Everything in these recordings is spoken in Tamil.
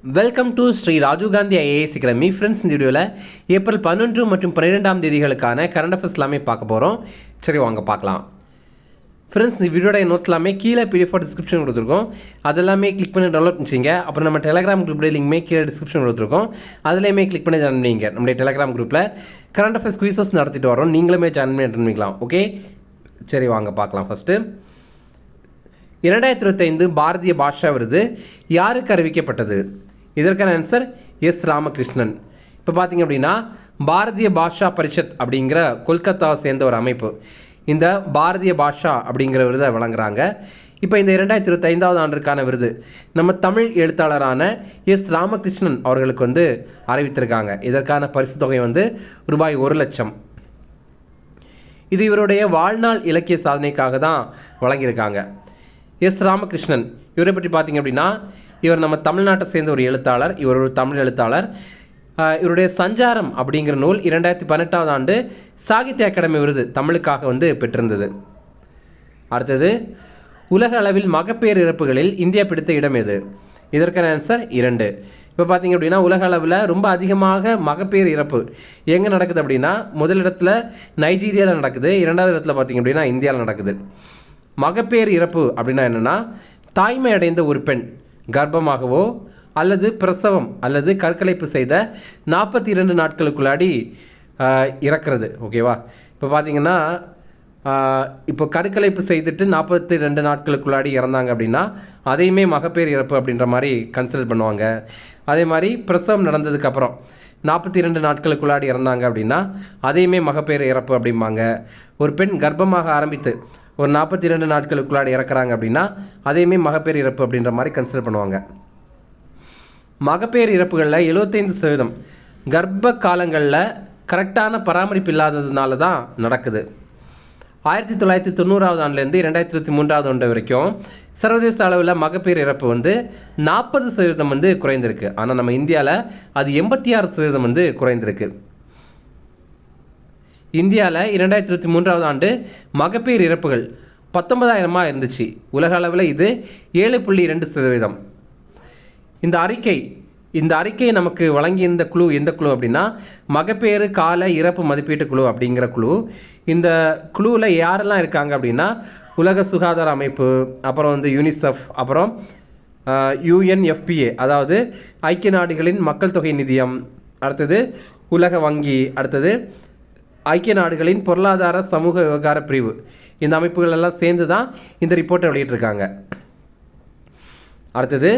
Welcome to Shri Rajiv Gandhi IAS academy. Friends, இந்த வீடியோவில் ஏப்ரல் 11 மற்றும் 12ஆம் தேதிகளுக்கான கரண்ட் அஃபேர்ஸ் எல்லாமே பார்க்க போகிறோம். சரி, வாங்க பார்க்கலாம். ஃப்ரெண்ட்ஸ், இந்த வீடியோட நோட்ஸ் எல்லாமே கீழே பிடிஎஃப் டிஸ்கிரிப்ஷன் கொடுத்துருக்கோம். அதெல்லாமே கிளிக் பண்ணி டவுன்லோட் பண்ணிச்சிங்க. அப்புறம் நம்ம டெலிகிராம் குரூப்போட லிங்க்மே கீழே டிஸ்கிரிப்ஷன் கொடுத்துருக்கோம். அதுலேயுமே கிளிக் பண்ணி ஜாயின் பண்ணிங்க. நம்முடைய டெலிகிராம் குரூப்பில் கரண்ட் அஃபேர்ஸ் குவிசஸ் நடத்திட்டு வரோம். நீங்களுமே ஜாயின் பண்ணி அட்டன் பண்ணிக்கலாம். ஓகே, சரி வாங்க பார்க்கலாம். ஃபஸ்ட்டு 2025 பாரதிய பாஷா விருது யாருக்கு அறிவிக்கப்பட்டது? இதற்கான ஆன்சர் எஸ் ராமகிருஷ்ணன். இப்போ பார்த்தீங்க அப்படின்னா பாரதிய பாஷா பரிஷத் அப்படிங்கிற கொல்கத்தாவை சேர்ந்த ஒரு அமைப்பு இந்த பாரதிய பாஷா அப்படிங்கிற விருதை வழங்குறாங்க. இப்போ இந்த 2025 ஆண்டிற்கான விருது நம்ம தமிழ் எழுத்தாளரான எஸ் ராமகிருஷ்ணன் அவர்களுக்கு அறிவித்திருக்காங்க. இதற்கான பரிசு தொகை ரூபாய் 1 லட்சம். இது இவருடைய வாழ்நாள் இலக்கிய சாதனைக்காக தான் வழங்கியிருக்காங்க. எஸ் ராமகிருஷ்ணன் இவரை பற்றி பார்த்தீங்க அப்படின்னா இவர் நம்ம தமிழ்நாட்டை சேர்ந்த ஒரு எழுத்தாளர். இவர் ஒரு தமிழ் எழுத்தாளர். இவருடைய சஞ்சாரம் அப்படிங்கிற நூல் 2018 ஆண்டு சாகித்ய அகாடமி விருது தமிழுக்காக பெற்றிருந்தது. அடுத்தது, உலக அளவில் மகப்பேறு இறப்புகளில் இந்தியா பிடித்த இடம் எது? இதற்கான ஆன்சர் 2. இப்போ பார்த்தீங்க அப்படின்னா உலக அளவில் ரொம்ப அதிகமாக மகப்பேறு இறப்பு எங்கே நடக்குது அப்படின்னா முதலிடத்தில் நைஜீரியாவில் நடக்குது. 2வது இடத்துல பார்த்தீங்க அப்படின்னா இந்தியாவில் நடக்குது. மகப்பேறு இறப்பு அப்படின்னா என்னென்னா தாய்மை அடைந்த ஒரு பெண் கர்ப்பமாகவோ அல்லது பிரசவம் அல்லது கருக்கலைப்பு செய்த 42 நாட்களுக்குள்ளாடி இறக்கிறது. ஓகேவா? இப்போ பார்த்தீங்கன்னா இப்போ கருக்கலைப்பு செய்துட்டு 42 நாட்களுக்குள்ளாடி இறந்தாங்க அப்படின்னா அதையுமே மகப்பேறு இறப்பு அப்படின்ற மாதிரி கன்சிடர் பண்ணுவாங்க. அதே மாதிரி பிரசவம் நடந்ததுக்கப்புறம் 42 நாட்களுக்குள்ளாடி இறந்தாங்க அப்படின்னா அதையுமே மகப்பேறு இறப்பு அப்படிம்பாங்க. ஒரு பெண் கர்ப்பமாக ஆரம்பித்து ஒரு 42 நாட்களுக்குள்ளாடி இறக்குறாங்க அப்படின்னா அதையுமே மகப்பேறு இறப்பு அப்படின்ற மாதிரி கன்சிடர் பண்ணுவாங்க. மகப்பேறு இறப்புகளில் 75% கர்ப்ப காலங்களில் கரெக்டான பராமரிப்பு இல்லாததுனால தான் நடக்குது. 1990 ஆண்டுலேருந்து 2023 ஆண்டு வரைக்கும் சர்வதேச அளவில் மகப்பேறு இறப்பு 40% குறைந்திருக்கு. ஆனால் நம்ம இந்தியாவில் அது 86% குறைந்திருக்கு. இந்தியாவில் 2023 ஆண்டு மகப்பேறு இறப்புகள் 19,000 இருந்துச்சு. உலக அளவில் இது 7.2%. இந்த அறிக்கை நமக்கு வழங்கிய இந்த குழு எந்த குழு அப்படின்னா மகப்பேறு கால இறப்பு மதிப்பீட்டு குழு அப்படிங்கிற குழு. இந்த குழுவில் யாரெல்லாம் இருக்காங்க அப்படின்னா உலக சுகாதார அமைப்பு, அப்புறம் யூனிசெஃப், அப்புறம் UNFPA அதாவது ஐக்கிய நாடுகளின் மக்கள் தொகை நிதியம், அடுத்தது உலக வங்கி, அடுத்தது ஐக்கிய நாடுகளின் பொருளாதார சமூக விவகார பிரிவு. இந்த அமைப்புகள் எல்லாம் சேர்ந்து தான் இந்த ரிப்போர்ட்டை வெளியிட்டிருக்காங்க. அடுத்தது,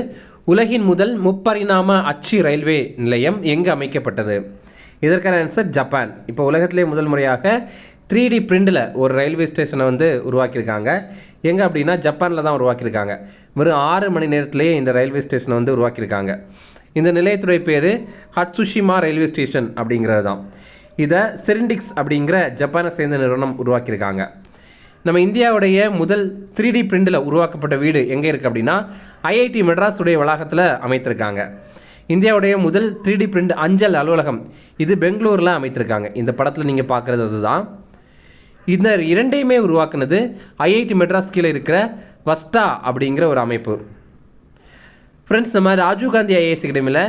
உலகின் முதல் முப்பரிணாம அச்சு ரயில்வே நிலையம் எங்கே அமைக்கப்பட்டது? இதற்கான ஆன்சர் ஜப்பான். இப்போ உலகத்திலே முதல் முறையாக 3D பிரிண்டில் ஒரு ரயில்வே ஸ்டேஷனை உருவாக்கியிருக்காங்க. எங்கே அப்படின்னா ஜப்பானில் தான் உருவாக்கியிருக்காங்க. வெறும் 6 மணி நேரத்திலேயே இந்த ரயில்வே ஸ்டேஷனை உருவாக்கியிருக்காங்க. இந்த நிலையத்துடைய பேர் ஹட்சுஷிமா ரயில்வே ஸ்டேஷன் அப்படிங்கிறது தான். இதை செரிண்டிக்ஸ் அப்படிங்கிற ஜப்பானை சேர்ந்த நிறுவனம் உருவாக்கியிருக்காங்க. நம்ம இந்தியாவுடைய முதல் 3D பிரிண்டில் உருவாக்கப்பட்ட வீடு எங்கே இருக்குது அப்படின்னா IIT மெட்ராஸ் உடைய வளாகத்தில் அமைத்திருக்காங்க. இந்தியாவுடைய முதல் 3D பிரிண்ட் அஞ்சல் அலுவலகம் இது பெங்களூரில் அமைத்திருக்காங்க. இந்த படத்தில் நீங்கள் பார்க்குறது அதுதான். இந்த இரண்டையுமே உருவாக்குனது IIT மெட்ராஸ் கீழே இருக்கிற வஸ்டா அப்படிங்கிற ஒரு அமைப்பு. ஃப்ரெண்ட்ஸ், நம்ம ராஜீவ் காந்தி ஐஏஎஸ் அகாடமியில்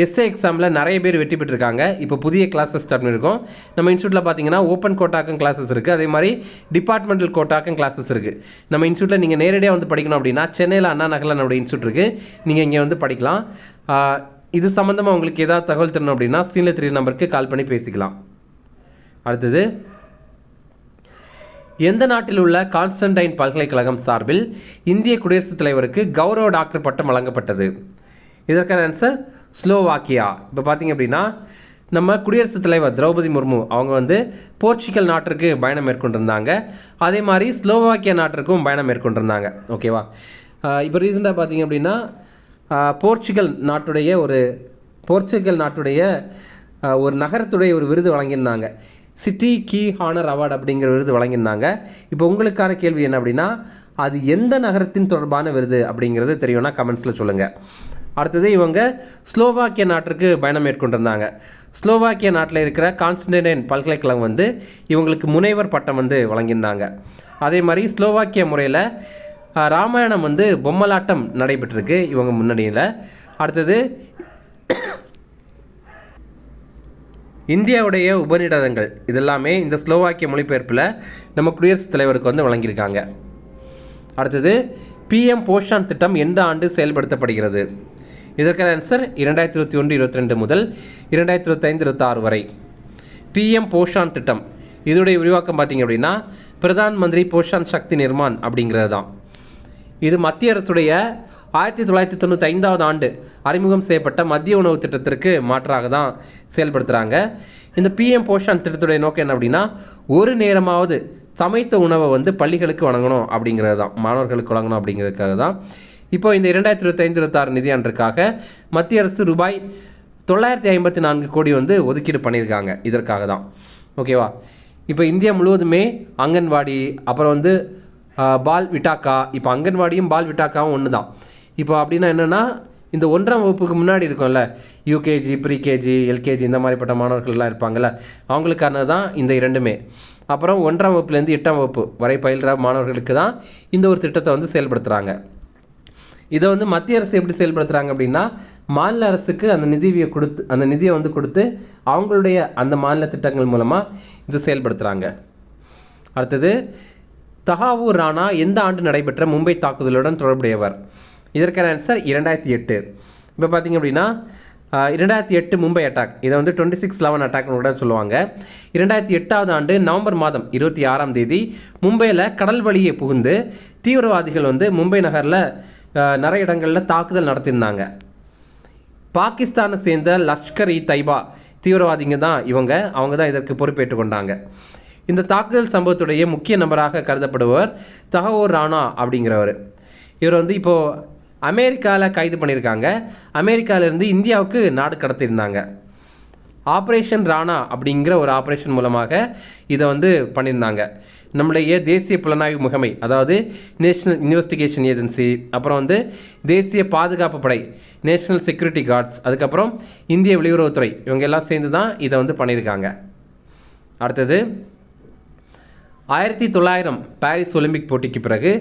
எஸ்ஏ எக்ஸாமில் நிறைய பேர் வெற்றி பெற்றிருக்காங்க. இப்போ புதிய கிளாஸஸ் ஸ்டார்ட் பண்ணியிருக்கோம். நம்ம இன்ஸ்டியூட்டில் பார்த்தீங்கன்னா ஓப்பன் கோட்டாக்கும் கிளாஸஸ் இருக்குது. அதே மாதிரி டிபார்ட்மெண்டல் கோட்டாக்கும் கிளாஸஸ் இருக்குது. நம்ம இன்ஸ்டியூட்டில் நீங்கள் நேரடியாக படிக்கணும் அப்படின்னா சென்னையில் அண்ணா நகரில் நம்மளுடைய இன்ஸ்டியூட் இருக்குது. நீங்கள் இங்கே படிக்கலாம். இது சம்மந்தமாக உங்களுக்கு ஏதாவது தகவல் தரணும் அப்படின்னா ஸ்க்ரீனில் 3 நம்பருக்கு கால் பண்ணி பேசிக்கலாம். அடுத்தது, எந்த நாட்டில் உள்ள கான்ஸ்டன்டைன் பல்கலைக்கழகம் சார்பில் இந்திய குடியரசுத் தலைவருக்கு கௌரவ டாக்டர் பட்டம் வழங்கப்பட்டது? இதற்கான ஆன்சர் ஸ்லோவாக்கியா. இப்போ பார்த்தீங்க அப்படின்னா நம்ம குடியரசுத் தலைவர் திரௌபதி முர்மு அவங்க போர்ச்சுகல் நாட்டிற்கு பயணம் மேற்கொண்டிருந்தாங்க. அதே மாதிரி ஸ்லோவாக்கியா நாட்டிற்கும் பயணம் மேற்கொண்டிருந்தாங்க. ஓகேவா? இப்போ ரீசெண்டாக பார்த்தீங்க அப்படின்னா போர்ச்சுகல் நாட்டுடைய ஒரு நகரத்துடைய ஒரு விருது வழங்கியிருந்தாங்க. சிட்டி கீ ஹானர் அவார்டு அப்படிங்கிற விருது வழங்கியிருந்தாங்க. இப்போ உங்களுக்கான கேள்வி என்ன அப்படின்னா அது எந்த நகரத்தின் தொடர்பான விருது அப்படிங்கிறது தெரியும்னா கமெண்ட்ஸில் சொல்லுங்கள். அடுத்தது, இவங்க ஸ்லோவாக்கியா நாட்டிற்கு பயணம் மேற்கொண்டிருந்தாங்க. ஸ்லோவாக்கியா நாட்டில் இருக்கிற கான்ஸ்டன்டைன் பல்கலைக்கழகம் இவங்களுக்கு முனைவர் பட்டம் வழங்கியிருந்தாங்க. அதே மாதிரி ஸ்லோவாக்கியா முறையில் ராமாயணம் பொம்மலாட்டம் நடைபெற்றிருக்கு இவங்க முன்னணியில். அடுத்தது இந்தியாவுடைய உபநிடதங்கள் இதெல்லாமே இந்த ஸ்லோவாக்கிய மொழிபெயர்ப்பில் நம்ம குடியரசுத் தலைவருக்கு வந்து வழங்கியிருக்காங்க. அடுத்தது PM போஷான் திட்டம் எந்த ஆண்டு செயல்படுத்தப்படுகிறது? இதற்கான ஆன்சர் 2021-22 முதல் 2025-26 வரை. PM போஷான் திட்டம் இதோடைய விரிவாக்கம் பார்த்திங்க அப்படின்னா பிரதான் மந்திரி போஷான் சக்தி நிர்மான் அப்படிங்கிறது தான். இது மத்திய அரசுடைய 1995 ஆண்டு அறிமுகம் செய்யப்பட்ட மத்திய உணவு திட்டத்திற்கு மாற்றாக தான் செயல்படுத்துகிறாங்க. இந்த PM போஷான் திட்டத்துடைய நோக்கம் என்ன அப்படின்னா ஒரு நேரமாவது சமைத்த உணவை வந்து பள்ளிகளுக்கு வழங்கணும் அப்படிங்கிறது தான், மாணவர்களுக்கு வழங்கணும் அப்படிங்கிறதுக்காக தான். இப்போ இந்த 2025-26 நிதியாண்டிற்காக மத்திய அரசு ரூபாய் 954 கோடி வந்து ஒதுக்கீடு பண்ணியிருக்காங்க இதற்காக தான். ஓகேவா? இப்போ இந்தியா முழுவதுமே அங்கன்வாடி அப்புறம் வந்து பால் விட்டாக்கா, இப்போ அங்கன்வாடியும் பால் விட்டாக்காவும் ஒன்று தான். இப்போ அப்படின்னா என்னென்னா இந்த 1ஆம் வகுப்புக்கு முன்னாடி இருக்கும்ல UKG, ப்ரீகேஜி, LKG இந்த மாதிரிப்பட்ட மாணவர்கள்லாம் இருப்பாங்கள்ல, அவங்களுக்கானது தான் இந்த இரண்டுமே. அப்புறம் 1ஆம் வகுப்புலேருந்து 8ஆம் வகுப்பு வரை பயில்கிற மாணவர்களுக்கு தான் இந்த ஒரு திட்டத்தை வந்து செயல்படுத்துகிறாங்க. இதை வந்து மத்திய அரசு எப்படி செயல்படுத்துகிறாங்க அப்படின்னா மாநில அரசுக்கு அந்த நிதியை வந்து கொடுத்து அவங்களுடைய அந்த மாநில திட்டங்கள் மூலமாக இது செயல்படுத்துகிறாங்க. அடுத்தது தஹாவூர் ராணா எந்த ஆண்டு நடைபெற்ற மும்பை தாக்குதலுடன் தொடர்புடையவர்? இதற்கான ஆன்சர் 2008. இப்போ பார்த்திங்க அப்படின்னா 2008 மும்பை அட்டாக், இதை வந்து 26/11 அட்டாக்னு கூட சொல்லுவாங்க. 2008ஆவது ஆண்டு நவம்பர் மாதம் 26ஆம் தேதி மும்பையில் கடல் வழியை புகுந்து தீவிரவாதிகள் வந்து மும்பை நகரில் நிறைய இடங்களில் தாக்குதல் நடத்தியிருந்தாங்க. பாகிஸ்தானை சேர்ந்த லஷ்கர்-இ-தைபா தீவிரவாதிங்க தான் அவங்க தான் இதற்கு பொறுப்பேற்று கொண்டாங்க. இந்த தாக்குதல் சம்பவத்துடைய முக்கிய நபராக கருதப்படுபவர் தஹாவூர் ராணா அப்படிங்கிறவர். இவர் வந்து இப்போது அமெரிக்காவில் கைது பண்ணியிருக்காங்க. அமெரிக்காவிலேருந்து இந்தியாவுக்கு நாடு கடத்தியிருந்தாங்க. ஆப்ரேஷன் ராணா அப்படிங்கிற ஒரு ஆப்ரேஷன் மூலமாக இதை வந்து பண்ணியிருந்தாங்க. நம்முடைய தேசிய புலனாய்வு முகமை, அதாவது நேஷ்னல் இன்வெஸ்டிகேஷன் ஏஜென்சி, அப்புறம் வந்து தேசிய பாதுகாப்பு படை, நேஷ்னல் செக்யூரிட்டி கார்ட்ஸ், அதுக்கப்புறம் இந்திய வெளியுறவுத்துறை, இவங்க எல்லாம் சேர்ந்து தான் இதை வந்து பண்ணியிருக்காங்க. அடுத்தது 1900 பாரிஸ் ஒலிம்பிக் போட்டிக்கு பிறகு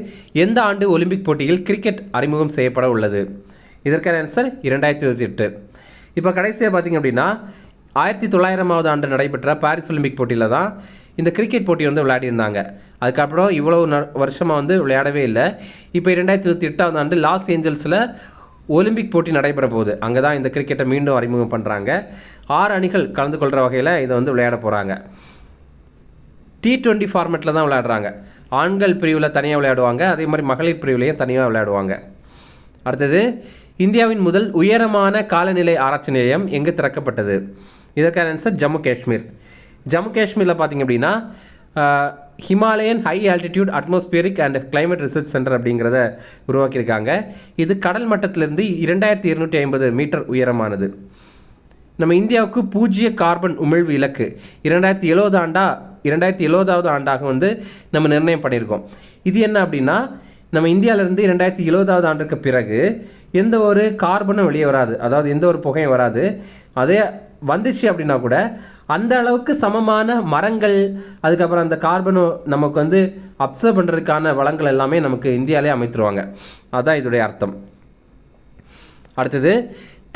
எந்த ஆண்டு ஒலிம்பிக் போட்டியில் கிரிக்கெட் அறிமுகம் செய்யப்பட உள்ளது? இதற்கான ஆன்சர் 2028. இப்போ கடைசியாக பார்த்திங்க அப்படின்னா 1900ஆவது ஆண்டு நடைபெற்ற பாரிஸ் ஒலிம்பிக் போட்டியில் தான் இந்த கிரிக்கெட் போட்டி வந்து விளையாடிருந்தாங்க. அதுக்கப்புறம் இவ்வளவு வருஷமாக வந்து விளையாடவே இல்லை. இப்போ 2028ஆவது ஆண்டு லாஸ் ஏஞ்சல்ஸில் ஒலிம்பிக் போட்டி நடைபெற போகுது. அங்கே தான் இந்த கிரிக்கெட்டை மீண்டும் அறிமுகம் பண்ணுறாங்க. 6 அணிகள் கலந்து கொள்கிற வகையில் இதை வந்து விளையாட போகிறாங்க. T20 ஃபார்மேட்டில் தான் விளையாடுறாங்க. ஆண்கள் பிரிவில் தனியாக விளையாடுவாங்க, அதே மாதிரி மகளிர் பிரிவிலையும் தனியாக விளையாடுவாங்க. அடுத்தது இந்தியாவின் முதல் உயரமான காலநிலை ஆராய்ச்சி நிலையம் எங்கே திறக்கப்பட்டது? இதற்கான ஆன்சர் ஜம்மு காஷ்மீர். ஜம்மு காஷ்மீரில் பார்த்திங்க அப்படின்னா Himalayan high altitude atmospheric and climate research centre அப்படிங்கிறத உருவாக்கியிருக்காங்க. இது கடல் மட்டத்திலிருந்து 2250 மீட்டர் உயரமானது. நம்ம இந்தியாவுக்கு பூஜ்ஜிய கார்பன் உமிழ்வு இலக்கு 2070ஆவது ஆண்டாக வந்து நம்ம நிர்ணயம் பண்ணியிருக்கோம். இது என்ன அப்படின்னா நம்ம இந்தியாவிலேருந்து 2070ஆவது ஆண்டுக்கு பிறகு எந்த ஒரு கார்பனும் வெளியே வராது, அதாவது எந்த ஒரு புகையும் வராது. அதே வந்துச்சு அப்படின்னா கூட அந்த அளவுக்கு சமமான மரங்கள், அதுக்கப்புறம் அந்த கார்பனை நமக்கு வந்து அப்சர்வ் பண்ணுறதுக்கான வளங்கள் எல்லாமே நமக்கு இந்தியாவிலே அமைத்துருவாங்க. அதுதான் இதோடைய அர்த்தம். அடுத்தது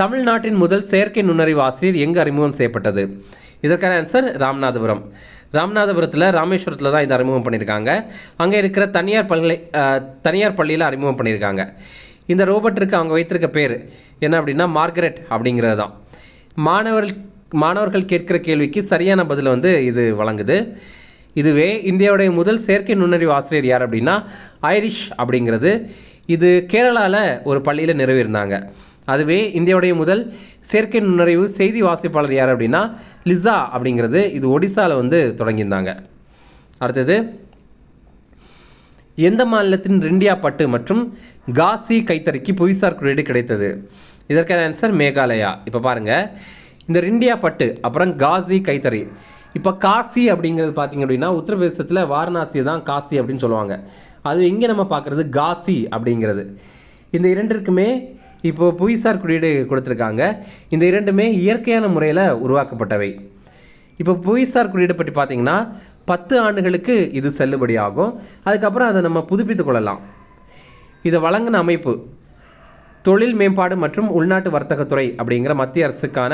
தமிழ்நாட்டின் முதல் செயற்கை நுண்ணறிவு ஆசிரியர் எங்கே அறிமுகம் செய்யப்பட்டது? இதற்கான ஆன்சர் ராமநாதபுரம். ராமநாதபுரத்தில் ராமேஸ்வரத்தில் தான் இதை அறிமுகம் பண்ணியிருக்காங்க. அங்கே இருக்கிற தனியார் பள்ளியில் அறிமுகம் பண்ணியிருக்காங்க. இந்த ரோபோட்டிற்கு அவங்க வைத்திருக்க பேர் என்ன அப்படின்னா மார்கரெட் அப்படிங்கிறது தான். மாணவர்கள் கேட்குற கேள்விக்கு சரியான பதில் வந்து இது வழங்குது. இதுவே இந்தியாவுடைய முதல் செயற்கை நுண்ணறிவு ஆசிரியர் யார் அப்படின்னா ஐரிஷ் அப்படிங்கிறது. இது கேரளாவில் ஒரு பள்ளியில் நிறுவியிருந்தாங்க. அதுவே இந்தியாவுடைய முதல் செயற்கை நுண்ணறிவு செய்தி வாசிப்பாளர் யார் அப்படின்னா லிசா அப்படிங்கிறது. இது ஒடிசாவில் வந்து தொடங்கியிருந்தாங்க. அடுத்தது எந்த மாநிலத்தின் ரெண்டியா பட்டு மற்றும் காசி கைத்தறிக்கு புவிசார் குறியீடு கிடைத்தது? இதற்கான ஆன்சர் மேகாலயா. இப்போ பாருங்கள், இந்த ரெண்டியா பட்டு அப்புறம் காசி கைத்தறி. இப்போ காசி அப்படிங்கிறது பார்த்திங்க அப்படின்னா உத்தரப்பிரதேசத்தில் வாரணாசி தான் காசி அப்படின்னு சொல்லுவாங்க. அது இங்கே நம்ம பார்க்குறது காசி அப்படிங்கிறது. இந்த இரண்டிற்குமே இப்போது புவிசார் குறியீடு கொடுத்துருக்காங்க. இந்த இரண்டுமே இயற்கையான முறையில் உருவாக்கப்பட்டவை. இப்போ புவிசார் குறியீடு பற்றி பார்த்திங்கன்னா 10 ஆண்டுகளுக்கு இது செல்லுபடி ஆகும். அதுக்கப்புறம் அதை நம்ம புதுப்பித்து கொள்ளலாம். இதை வழங்கின அமைப்பு தொழில் மேம்பாடு மற்றும் உள்நாட்டு வர்த்தகத்துறை அப்படிங்கிற மத்திய அரசுக்கான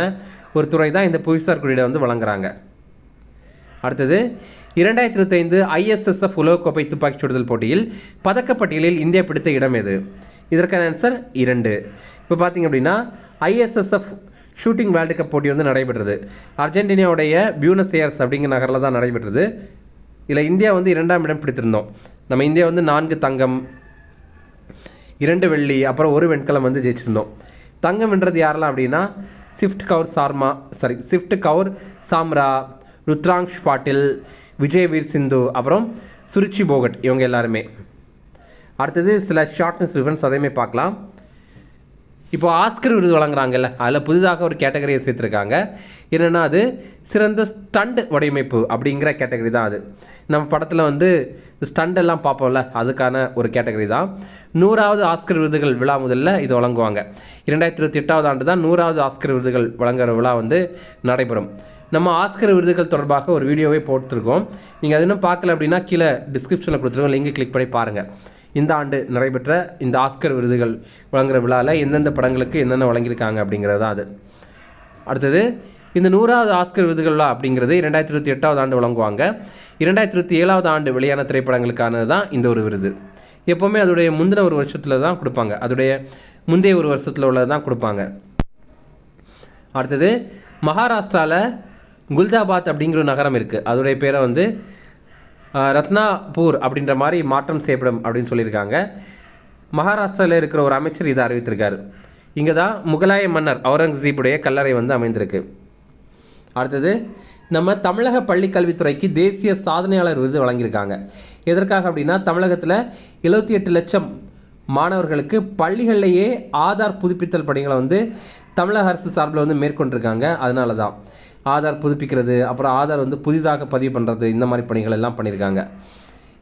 ஒரு துறை தான் இந்த புவிசார் குறியீடை வந்து வழங்குறாங்க. அடுத்தது 2025 ISSF உலகக்கோப்பை துப்பாக்கிச் சுடுதல் போட்டியில் பதக்கப்பட்டியலில் இந்தியா பிடித்த இடம் எது? இதற்கான ஆன்சர் 2. இப்போ பார்த்தீங்க அப்படின்னா ISSF ஷூட்டிங் வேர்ல்டு கப் போட்டி வந்து நடைபெற்றது. அர்ஜென்டினாவுடைய பியூனஸ் ஏர்ஸ் அப்படிங்கிற நகரில் தான் நடைபெற்றது. இதில் இந்தியா வந்து 2ஆம் இடம் பிடித்திருந்தோம். நம்ம இந்தியா வந்து 4 தங்கம், 2 வெள்ளி, அப்புறம் 1 வெண்கலம் வந்து ஜெயிச்சிருந்தோம். தங்கம் வென்றது யாரெல்லாம் அப்படின்னா ஸ்விஃப்ட் கவுர் சாம்ரா, ருத்ராங்ஷ் பாட்டில், விஜய்வீர் சிந்து, அப்புறம் சுருச்சி போகட், இவங்க எல்லாருமே. அடுத்தது சில ஷார்ட்னஸ் டிஃபரன்ஸ் அதையுமே பார்க்கலாம். இப்போ ஆஸ்கர் விருது வழங்குறாங்கல்ல, அதில் புதிதாக ஒரு கேட்டகரியை சேர்த்துருக்காங்க. என்னென்னா அது சிறந்த ஸ்டண்ட் வடிவமைப்பு அப்படிங்கிற கேட்டகரி தான். அது நம்ம படத்தில் வந்து ஸ்டண்ட் எல்லாம் பார்ப்போம்ல, அதுக்கான ஒரு கேட்டகரி தான். 100வது ஆஸ்கர் விருதுகள் விழா முதல்ல இது வழங்குவாங்க. 2028ஆவது ஆண்டு தான் 100வது ஆஸ்கர் விருதுகள் வழங்குகிற விழா வந்து நடைபெறும். நம்ம ஆஸ்கர் விருதுகள் தொடர்பாக ஒரு வீடியோவே போட்டிருக்கோம். நீங்கள் அது இன்னும் பார்க்கல அப்படின்னா கீழே டிஸ்கிரிப்ஷனில் கொடுத்துருக்கோம், லிங்க் கிளிக் பண்ணி பாருங்கள். இந்த ஆண்டு நடைபெற்ற இந்த ஆஸ்கர் விருதுகள் வழங்குகிற விழாவில் எந்தெந்த படங்களுக்கு என்னென்ன வழங்கியிருக்காங்க அப்படிங்கிறது தான் அது. அடுத்தது இந்த 100வது ஆஸ்கர் விருதுகள் விழா அப்படிங்கிறது 2028ஆவது ஆண்டு வழங்குவாங்க. 2027ஆவது ஆண்டு வெளியான திரைப்படங்களுக்கானது தான் இந்த ஒரு விருது. எப்போவுமே அதோடைய முந்தின ஒரு வருஷத்தில் தான் கொடுப்பாங்க, அதோடைய முந்தைய ஒரு வருஷத்தில் உள்ளது தான் கொடுப்பாங்க. அடுத்தது மகாராஷ்டிராவில் குல்ஜாபாத் அப்படிங்கிற ஒரு நகரம் இருக்குது. அதோடைய பேரை வந்து ரத்னாபூர் அப்படின்ற மாதிரி மாற்றம் செய்யப்படும் அப்படின்னு சொல்லியிருக்காங்க. மகாராஷ்டிராவில் இருக்கிற ஒரு அமைச்சர் இதை அறிவித்திருக்காரு. இங்கே தான் முகலாய மன்னர் அவுரங்கசீப்புடைய கல்லறை வந்து அமைந்திருக்கு. அடுத்தது நம்ம தமிழக பள்ளி கல்வித்துறைக்கு தேசிய சாதனையாளர் விருது வழங்கியிருக்காங்க. எதற்காக அப்படின்னா தமிழகத்தில் 78 லட்சம் மாணவர்களுக்கு பள்ளிகளிலேயே ஆதார் புதுப்பித்தல் பணிகளை வந்து தமிழக அரசு சார்பில் வந்து மேற்கொண்டிருக்காங்க. அதனால தான் ஆதார் புதுப்பிக்கிறது, அப்புறம் ஆதார் வந்து புதிதாக பதிவு பண்ணுறது, இந்த மாதிரி பணிகள் எல்லாம் பண்ணியிருக்காங்க.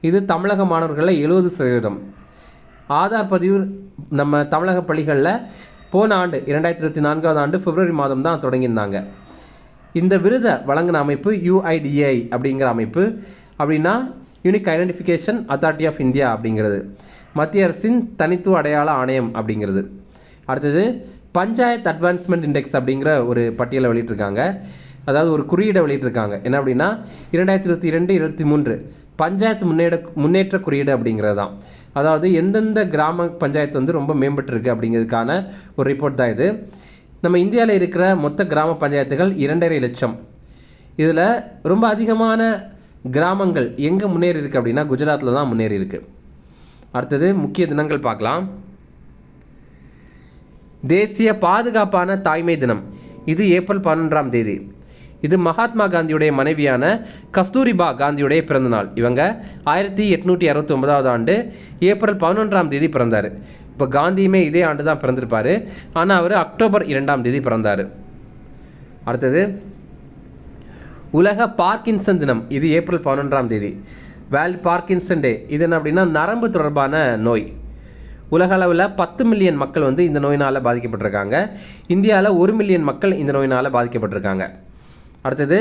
இது தமிழக மாணவர்களில் 70%. ஆதார் பதிவு நம்ம தமிழக பள்ளிகளில் போன ஆண்டு 2024ஆவது ஆண்டு பிப்ரவரி மாதம் தான் தொடங்கியிருந்தாங்க. இந்த விருதை வழங்கின அமைப்பு UIDAI அப்படிங்கிற அமைப்பு. அப்படின்னா unique identification authority of India அப்படிங்கிறது, மத்திய அரசின் தனித்துவ அடையாள ஆணையம் அப்படிங்கிறது. அடுத்தது பஞ்சாயத்து அட்வான்ஸ்மெண்ட் இண்டெக்ஸ் அப்படிங்கிற ஒரு பட்டியலை வெளியிட்டிருக்காங்க. அதாவது ஒரு குறியீடை வெளியிட்டிருக்காங்க. என்ன அப்படின்னா 2022-23 பஞ்சாயத்து முன்னேற்ற குறியீடு அப்படிங்கிறது தான். அதாவது எந்தெந்த கிராம பஞ்சாயத்து வந்து ரொம்ப மேம்பட்டுருக்கு அப்படிங்கிறதுக்கான ஒரு ரிப்போர்ட் தான் இது. நம்ம இந்தியாவில் இருக்கிற மொத்த கிராம பஞ்சாயத்துகள் 2.5 லட்சம். இதில் ரொம்ப அதிகமான கிராமங்கள் எங்கே முன்னேறி இருக்குது அப்படின்னா குஜராத்தில் தான் முன்னேறி இருக்குது. அடுத்தது முக்கிய தினங்கள் பார்க்கலாம். தேசிய பாதுகாப்பான தாய்மை தினம், இது ஏப்ரல் 11ஆம் தேதி. இது மகாத்மா காந்தியுடைய மனைவியான கஸ்தூரிபா காந்தியுடைய பிறந்தநாள். இவங்க 1869ஆவது ஆண்டு ஏப்ரல் 11ஆம் தேதி பிறந்தார். இப்போ காந்தியுமே இதே ஆண்டு தான் பிறந்திருப்பார், ஆனால் அவர் அக்டோபர் 2ஆம் தேதி பிறந்தார். அடுத்தது உலக பார்க்கின்சன் தினம், இது ஏப்ரல் 11ஆம் தேதி. வேர்ல்டு பார்க்கின்சன் டே, இது என்ன அப்படின்னா நரம்பு தொடர்பான நோய். உலக அளவில் 10 மில்லியன் மக்கள் வந்து இந்த நோயினால் பாதிக்கப்பட்டிருக்காங்க. இந்தியாவில் 1 மில்லியன் மக்கள் இந்த நோயினால் பாதிக்கப்பட்டிருக்காங்க. அடுத்தது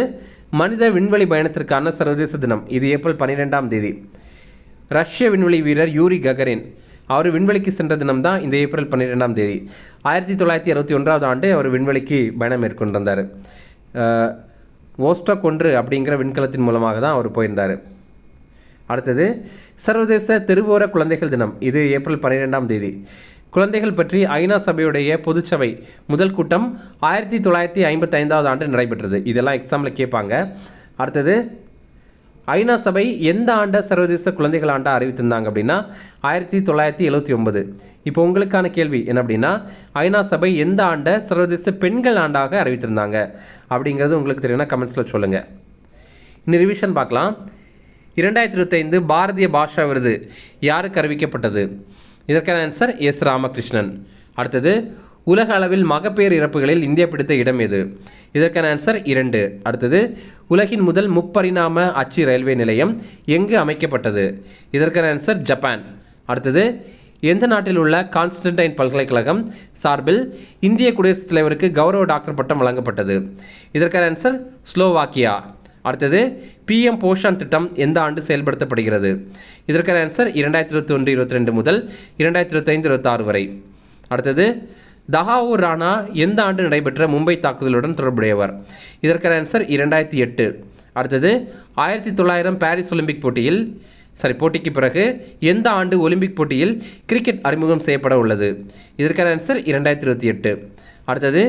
மனித விண்வெளி பயணத்திற்கான சர்வதேச தினம், இது ஏப்ரல் 12ஆம் தேதி. ரஷ்ய விண்வெளி வீரர் யூரி ககரின் அவர் விண்வெளிக்கு சென்ற தினம் தான் இந்த ஏப்ரல் 12ஆம் தேதி. 1961ஆவது ஆண்டு அவர் விண்வெளிக்கு பயணம் மேற்கொண்டிருந்தார். வோஸ்டாக் 1 அப்படிங்கிற விண்கலத்தின் மூலமாக தான் அவர் போயிருந்தார். அடுத்தது சர்வதேச தெருவோர குழந்தைகள் தினம், இது ஏப்ரல் 12ஆம் தேதி. குழந்தைகள் பற்றி ஐநா சபையுடைய பொதுச்சபை முதல் கூட்டம் 1955ஆவது ஆண்டு நடைபெற்றது. இதெல்லாம் எக்ஸாமில் கேட்பாங்க. அடுத்தது ஐநா சபை எந்த ஆண்டை சர்வதேச குழந்தைகள் ஆண்டை அறிவித்திருந்தாங்க அப்படின்னா 1979. இப்போ உங்களுக்கான கேள்வி என்ன அப்படின்னா ஐநா சபை எந்த ஆண்டை சர்வதேச பெண்கள் ஆண்டாக அறிவித்திருந்தாங்க அப்படிங்கிறது உங்களுக்கு தெரியும்னா கமெண்ட்ஸில் சொல்லுங்கள். இன்னும் ரிவிஷன் பார்க்கலாம். 2025 பாரதிய பாஷா விருது யாருக்கு அறிவிக்கப்பட்டது? இதற்கான ஆன்சர் எஸ் ராமகிருஷ்ணன். அடுத்தது உலக அளவில் மகப்பேறு இறப்புகளில் இந்தியா பிடித்த இடம் எது? இதற்கான ஆன்சர் 2. அடுத்தது உலகின் முதல் முப்பரிணாம அச்சு ரயில்வே நிலையம் எங்கு அமைக்கப்பட்டது? இதற்கான ஆன்சர் ஜப்பான். அடுத்தது எந்த நாட்டில் உள்ள கான்ஸ்டன்டைன் பல்கலைக்கழகம் சார்பில் இந்திய குடியரசுத் தலைவருக்கு கௌரவ டாக்டர் பட்டம் வழங்கப்பட்டது? இதற்கான ஆன்சர் ஸ்லோவாக்கியா. அடுத்தது PM போஷான் திட்டம் எந்த ஆண்டு செயல்படுத்தப்படுகிறது? இதற்கான ஆன்சர் 2021-22 முதல் 2025-26 வரை. அடுத்தது தஹாவூர் ராணா எந்த ஆண்டு நடைபெற்ற மும்பை தாக்குதலுடன் தொடர்புடையவர்? இதற்கான ஆன்சர் 2008. அடுத்தது 1900 பாரிஸ் ஒலிம்பிக் போட்டிக்கு பிறகு எந்த ஆண்டு ஒலிம்பிக் போட்டியில் கிரிக்கெட் அறிமுகம் செய்யப்பட உள்ளது? இதற்கான ஆன்சர் 2028. அடுத்தது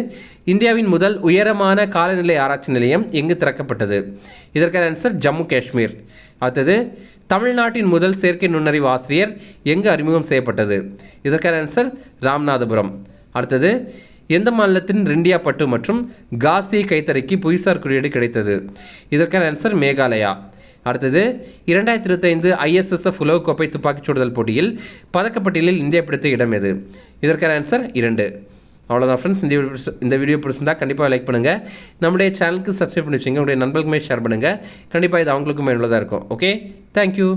இந்தியாவின் முதல் உயரமான காலநிலை ஆராய்ச்சி நிலையம் எங்கு திறக்கப்பட்டது? இதற்கான ஆன்சர் ஜம்மு காஷ்மீர். அடுத்தது தமிழ்நாட்டின் முதல் செயற்கை நுண்ணறிவு ஆசிரியர் எங்கு அறிமுகம் செய்யப்பட்டது? இதற்கான ஆன்சர் ராமநாதபுரம். அடுத்தது எந்த மாநிலத்தின் ரெண்டியா பட்டு மற்றும் காசி கைத்தறிக்கு புவிசார் குறியீடு கிடைத்தது? இதற்கான ஆன்சர் மேகாலயா. அடுத்தது 2025 ISSF உலகக்கோப்பை துப்பாக்கிச் சுடுதல் போட்டியில் பதக்கப்பட்டியலில் இந்தியா பிடித்த இடம் எது? இதற்கான ஆன்சர் 2. அவ்வளோதான் ஃப்ரெண்ட்ஸ். இந்த வீடியோ பிடிச்சிருந்தா கண்டிப்பாக லைக் பண்ணுங்கள். நம்முடைய சேனலுக்கு சப்ஸ்கிரைப் பண்ணி வச்சுங்க. உங்களுடைய நண்பர்களுக்குமே ஷேர் பண்ணுங்கள். கண்டிப்பாக இது அவங்களுக்கும் பயனுள்ளதாக இருக்கும். Okay, thank you.